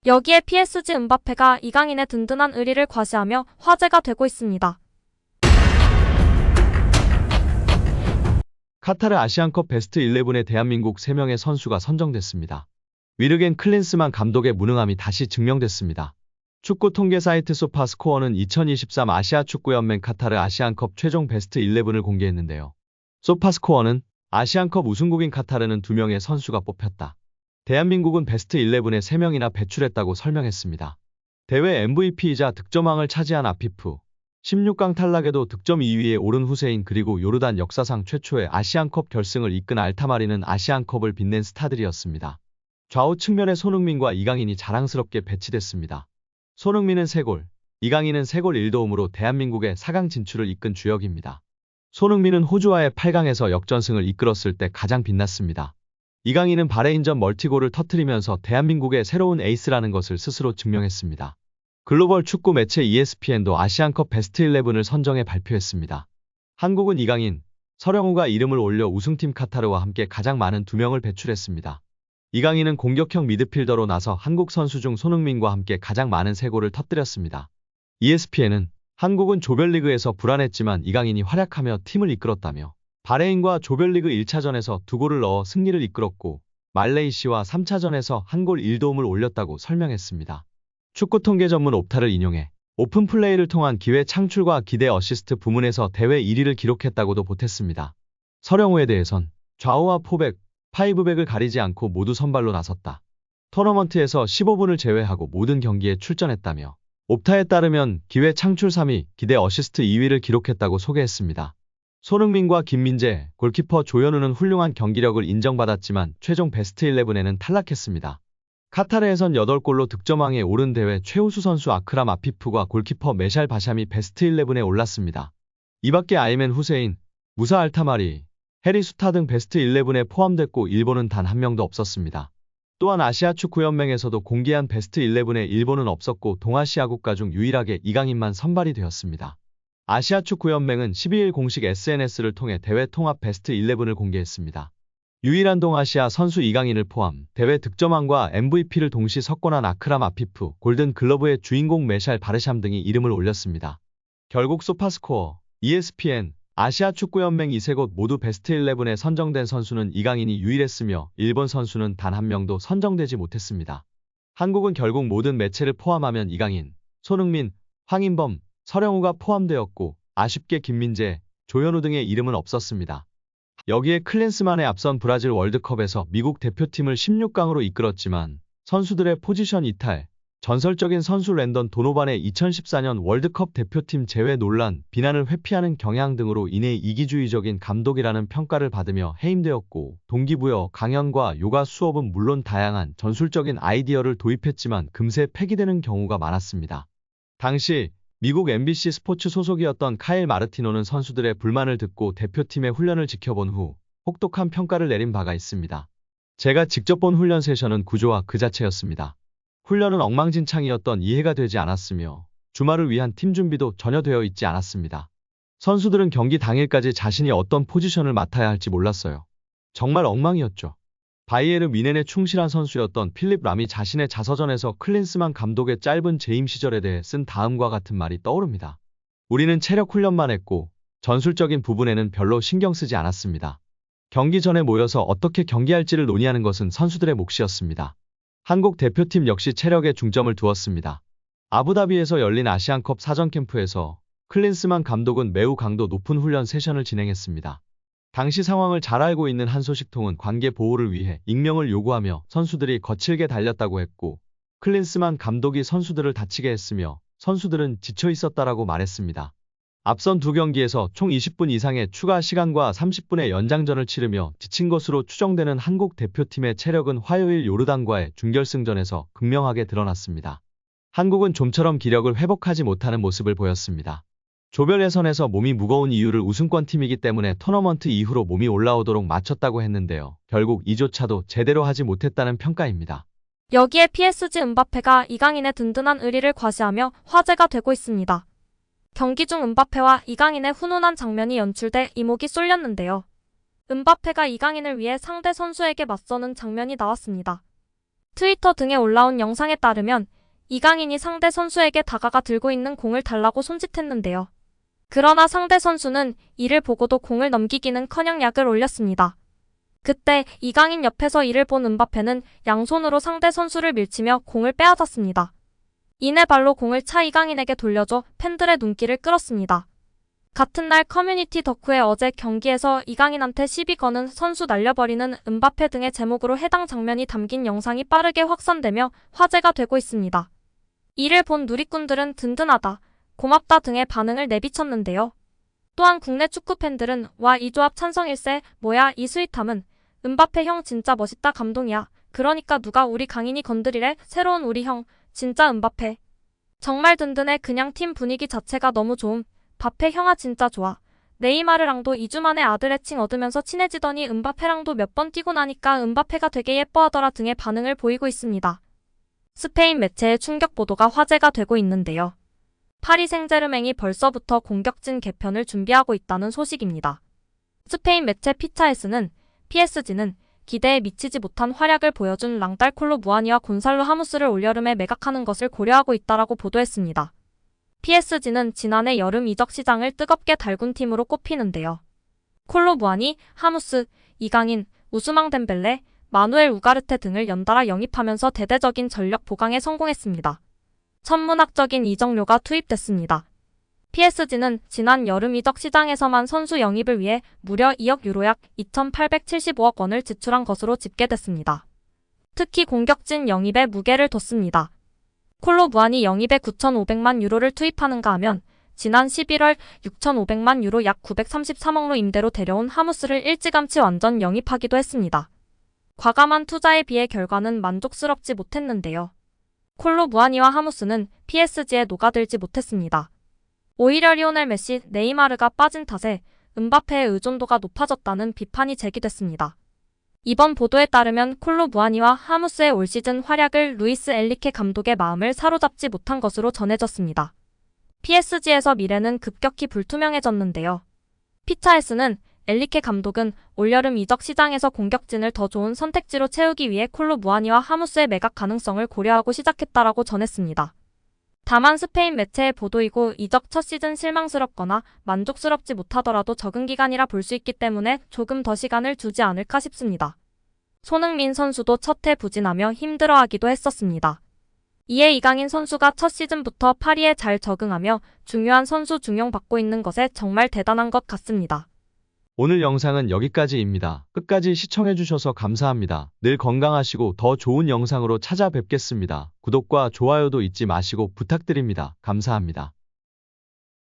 여기에 PSG 음바페가 이강인의 든든한 의리를 과시하며 화제가 되고 있습니다. 카타르 아시안컵 베스트 11에 대한민국 3명의 선수가 선정됐습니다. 위르겐 클린스만 감독의 무능함이 다시 증명됐습니다. 축구 통계 사이트 소파스코어는 2023 아시아 축구연맹 카타르 아시안컵 최종 베스트 11을 공개했는데요. 소파스코어는 아시안컵 우승국인 카타르는 2명의 선수가 뽑혔다. 대한민국은 베스트 11에 3명이나 배출했다고 설명했습니다. 대회 MVP이자 득점왕을 차지한 아피프, 16강 탈락에도 득점 2위에 오른 후세인 그리고 요르단 역사상 최초의 아시안컵 결승을 이끈 알타마리는 아시안컵을 빛낸 스타들이었습니다. 좌우 측면에 손흥민과 이강인이 자랑스럽게 배치됐습니다. 손흥민은 3골, 이강인은 3골 1도움으로 대한민국의 4강 진출을 이끈 주역입니다. 손흥민은 호주와의 8강에서 역전승을 이끌었을 때 가장 빛났습니다. 이강인은 바레인전 멀티골을 터뜨리면서 대한민국의 새로운 에이스라는 것을 스스로 증명했습니다. 글로벌 축구 매체 ESPN도 아시안컵 베스트 11을 선정해 발표했습니다. 한국은 이강인, 서령우가 이름을 올려 우승팀 카타르와 함께 가장 많은 2명을 배출했습니다. 이강인은 공격형 미드필더로 나서 한국 선수 중 손흥민과 함께 가장 많은 3골을 터뜨렸습니다. ESPN은 한국은 조별리그에서 불안했지만 이강인이 활약하며 팀을 이끌었다며 바레인과 조별리그 1차전에서 2골을 넣어 승리를 이끌었고 말레이시아와 3차전에서 1골 1도움을 올렸다고 설명했습니다. 축구 통계 전문 옵타를 인용해 오픈 플레이를 통한 기회 창출과 기대 어시스트 부문에서 대회 1위를 기록했다고도 보탰습니다. 서령우에 대해선 좌우와 포백, 파이브백을 가리지 않고 모두 선발로 나섰다. 토너먼트에서 15분을 제외하고 모든 경기에 출전했다며 옵타에 따르면 기회 창출 3위, 기대 어시스트 2위를 기록했다고 소개했습니다. 손흥민과 김민재, 골키퍼 조현우는 훌륭한 경기력을 인정받았지만 최종 베스트 11에는 탈락했습니다. 카타르에선 8골로 득점왕에 오른 대회 최우수 선수 아크람 아피프와 골키퍼 메샬 바샴이 베스트 11에 올랐습니다. 이밖에 아이멘 후세인, 무사 알타마리, 해리 수타 등 베스트 11에 포함됐고 일본은 단 한 명도 없었습니다. 또한 아시아 축구연맹에서도 공개한 베스트 11에 일본은 없었고 동아시아 국가 중 유일하게 이강인만 선발이 되었습니다. 아시아 축구연맹은 12일 공식 SNS를 통해 대회 통합 베스트 11을 공개했습니다. 유일한 동아시아 선수 이강인을 포함 대회 득점왕과 MVP를 동시 석권한 아크람 아피프, 골든 글러브의 주인공 메샬 바르샴 등이 이름을 올렸습니다. 결국 소파스코어, ESPN, 아시아 축구연맹 3곳 모두 베스트 11에 선정된 선수는 이강인이 유일했으며 일본 선수는 단 한 명도 선정되지 못했습니다. 한국은 결국 모든 매체를 포함하면 이강인, 손흥민, 황인범, 서령우가 포함되었고 아쉽게 김민재, 조현우 등의 이름은 없었습니다. 여기에 클린스만에 앞선 브라질 월드컵에서 미국 대표팀을 16강으로 이끌었지만 선수들의 포지션 이탈, 전설적인 선수 랜던 도노반의 2014년 월드컵 대표팀 제외 논란, 비난을 회피하는 경향 등으로 인해 이기주의적인 감독이라는 평가를 받으며 해임되었고 동기부여, 강연과 요가 수업은 물론 다양한 전술적인 아이디어를 도입했지만 금세 폐기되는 경우가 많았습니다. 당시 미국 MBC 스포츠 소속이었던 카일 마르티노는 선수들의 불만을 듣고 대표팀의 훈련을 지켜본 후 혹독한 평가를 내린 바가 있습니다. 제가 직접 본 훈련 세션은 구조화 그 자체였습니다. 훈련은 엉망진창이었던 이해가 되지 않았으며 주말을 위한 팀 준비도 전혀 되어 있지 않았습니다. 선수들은 경기 당일까지 자신이 어떤 포지션을 맡아야 할지 몰랐어요. 정말 엉망이었죠. 바이에르 뮌헨에 충실한 선수였던 필립 람이 자신의 자서전에서 클린스만 감독의 짧은 재임 시절에 대해 쓴 다음과 같은 말이 떠오릅니다. 우리는 체력 훈련만 했고 전술적인 부분에는 별로 신경 쓰지 않았습니다. 경기 전에 모여서 어떻게 경기할지를 논의하는 것은 선수들의 몫이었습니다. 한국 대표팀 역시 체력에 중점을 두었습니다. 아부다비에서 열린 아시안컵 사전 캠프에서 클린스만 감독은 매우 강도 높은 훈련 세션을 진행했습니다. 당시 상황을 잘 알고 있는 한 소식통은 관계 보호를 위해 익명을 요구하며 선수들이 거칠게 달렸다고 했고 클린스만 감독이 선수들을 다치게 했으며 선수들은 지쳐 있었다라고 말했습니다. 앞선 2경기에서 총 20분 이상의 추가 시간과 30분의 연장전을 치르며 지친 것으로 추정되는 한국 대표팀의 체력은 화요일 요르단과의 준결승전에서 극명하게 드러났습니다. 한국은 좀처럼 기력을 회복하지 못하는 모습을 보였습니다. 조별 예선에서 몸이 무거운 이유를 우승권팀이기 때문에 토너먼트 이후로 몸이 올라오도록 맞췄다고 했는데요. 결국 이조차도 제대로 하지 못했다는 평가입니다. 여기에 PSG 음바페가 이강인의 든든한 의리를 과시하며 화제가 되고 있습니다. 경기 중 음바페와 이강인의 훈훈한 장면이 연출돼 이목이 쏠렸는데요. 음바페가 이강인을 위해 상대 선수에게 맞서는 장면이 나왔습니다. 트위터 등에 올라온 영상에 따르면 이강인이 상대 선수에게 다가가 들고 있는 공을 달라고 손짓했는데요. 그러나 상대 선수는 이를 보고도 공을 넘기기는커녕 약을 올렸습니다. 그때 이강인 옆에서 이를 본 음바페는 양손으로 상대 선수를 밀치며 공을 빼앗았습니다. 이내 발로 공을 차 이강인에게 돌려줘 팬들의 눈길을 끌었습니다. 같은 날 커뮤니티 덕후에 어제 경기에서 이강인한테 시비 거는 선수 날려버리는 음바페 등의 제목으로 해당 장면이 담긴 영상이 빠르게 확산되며 화제가 되고 있습니다. 이를 본 누리꾼들은 든든하다, 고맙다 등의 반응을 내비쳤는데요. 또한 국내 축구 팬들은 와 이 조합 찬성일세, 뭐야 이 스윗함은, 음바페 형 진짜 멋있다 감동이야, 그러니까 누가 우리 강인이 건드리래, 새로운 우리 형, 진짜 음바페. 정말 든든해 그냥 팀 분위기 자체가 너무 좋음, 바페 형아 진짜 좋아. 네이마르랑도 2주 만에 아들 애칭 얻으면서 친해지더니 음바페랑도 몇 번 뛰고 나니까 음바페가 되게 예뻐하더라 등의 반응을 보이고 있습니다. 스페인 매체의 충격 보도가 화제가 되고 있는데요. 파리 생제르맹이 벌써부터 공격진 개편을 준비하고 있다는 소식입니다. 스페인 매체 피차에스는 PSG는 기대에 미치지 못한 활약을 보여준 랑달콜로 무아니와 곤살로 하무스를 올여름에 매각하는 것을 고려하고 있다라고 보도했습니다. PSG는 지난해 여름 이적 시장을 뜨겁게 달군 팀으로 꼽히는데요. 콜로 무아니, 하무스, 이강인, 우스망 덴벨레, 마누엘 우가르테 등을 연달아 영입하면서 대대적인 전력 보강에 성공했습니다. 천문학적인 이적료가 투입됐습니다. PSG는 지난 여름 이적 시장에서만 선수 영입을 위해 무려 2억 유로 약 2,875억 원을 지출한 것으로 집계됐습니다. 특히 공격진 영입에 무게를 뒀습니다. 콜로 무아니 영입에 9,500만 유로를 투입하는가 하면 지난 11월 6,500만 유로 약 933억로 임대로 데려온 하무스를 일찌감치 완전 영입하기도 했습니다. 과감한 투자에 비해 결과는 만족스럽지 못했는데요. 콜로 무아니와 하무스는 PSG에 녹아들지 못했습니다. 오히려 리오넬 메시, 네이마르가 빠진 탓에 음바페의 의존도가 높아졌다는 비판이 제기됐습니다. 이번 보도에 따르면 콜로 무아니와 하무스의 올 시즌 활약을 루이스 엔리케 감독의 마음을 사로잡지 못한 것으로 전해졌습니다. PSG에서 미래는 급격히 불투명해졌는데요. 피차에스는 엔리케 감독은 올여름 이적 시장에서 공격진을 더 좋은 선택지로 채우기 위해 콜로 무아니와 하무스의 매각 가능성을 고려하고 시작했다라고 전했습니다. 다만 스페인 매체의 보도이고 이적 첫 시즌 실망스럽거나 만족스럽지 못하더라도 적응 기간이라 볼 수 있기 때문에 조금 더 시간을 주지 않을까 싶습니다. 손흥민 선수도 첫 해 부진하며 힘들어하기도 했었습니다. 이에 이강인 선수가 첫 시즌부터 파리에 잘 적응하며 중요한 선수 중용받고 있는 것에 정말 대단한 것 같습니다. 오늘 영상은 여기까지입니다. 끝까지 시청해주셔서 감사합니다. 늘 건강하시고 더 좋은 영상으로 찾아뵙겠습니다. 구독과 좋아요도 잊지 마시고 부탁드립니다. 감사합니다.